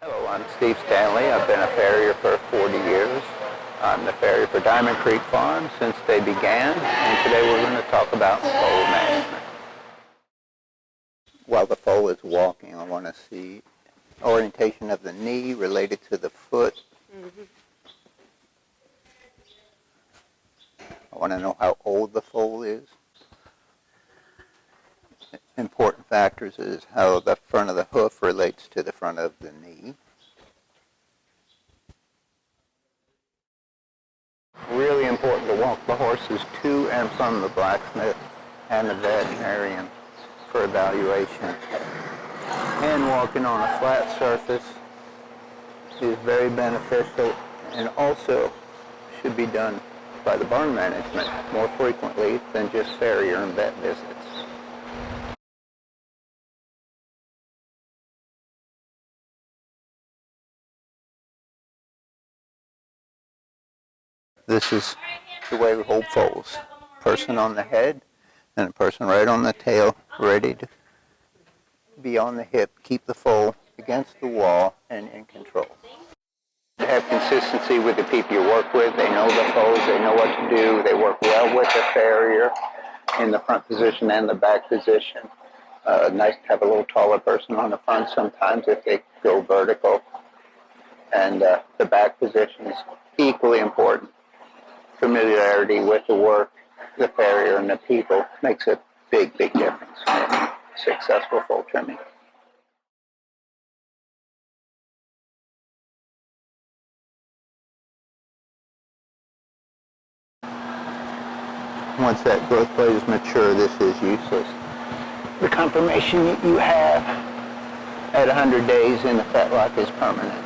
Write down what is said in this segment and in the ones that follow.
Hello, I'm Steve Stanley. I've been a farrier for 40 years. I'm the farrier for Diamond Creek Farm since they began, and today we're going to talk about foal management. While the foal is walking, I want to see orientation of the knee related to the foot. I want to know how old the foal is. Important factors is how the front of the hoof relates to the front of the knee. Really important to walk the horses to and from the blacksmith and the veterinarian for evaluation. And walking on a flat surface is very beneficial and also should be done by the barn management more frequently than just farrier and vet visits. This is the way we hold foals. Person on the head and a person right on the tail, ready to be on the hip, keep the foal against the wall and in control. To have consistency with the people you work with. They know the foals, they know what to do, they work well with the farrier in the front position and the back position. Nice to have a little taller person on the front sometimes if they go vertical. And the back position is equally important. Familiarity with the work, the farrier, and the people makes a big, big difference in successful foal trimming. Once that growth plate is mature, this is useless. The conformation you have at 100 days in the fetlock is permanent.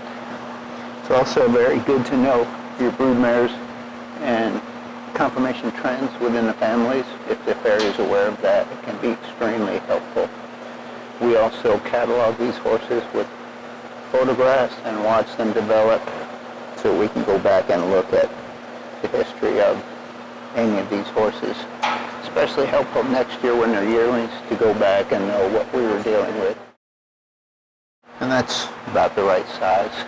It's also very good to know your broodmares and conformation trends within the families. If the farrier is aware of that, it can be extremely helpful. We also catalog these horses with photographs and watch them develop so we can go back and look at the history of any of these horses. Especially helpful next year when they're yearlings to go back and know what we were dealing with. And that's about the right size.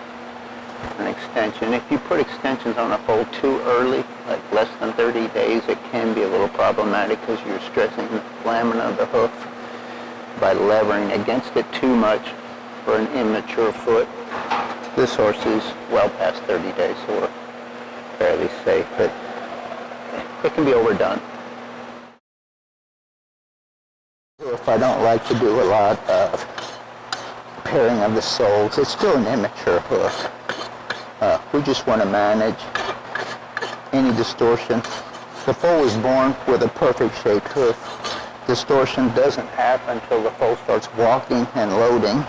An extension. If you put extensions on a foal too early, like less than 30 days, it can be a little problematic because you're stressing the lamina of the hoof by levering against it too much for an immature foot. This horse is well past 30 days, so we're fairly safe, but it can be overdone. If I don't like to do a lot of pairing of the soles, it's still an immature hoof. We just want to manage any distortion. The foal is born with a perfect shaped hoof. Distortion doesn't happen until the foal starts walking and loading,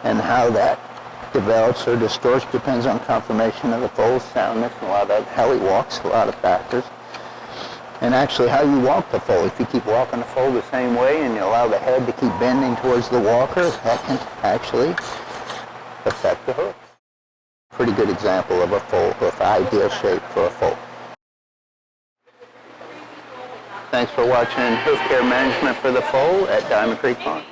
and how that develops or distorts depends on conformation of the foal's soundness and a lot of how he walks, a lot of factors. And actually how you walk the foal. If you keep walking the foal the same way and you allow the head to keep bending towards the walker, that can actually affect the hoof. Pretty good example of a foal hoof, ideal shape for a foal. Thanks for watching Hoof Care Management for the Foal at Diamond Creek Farm.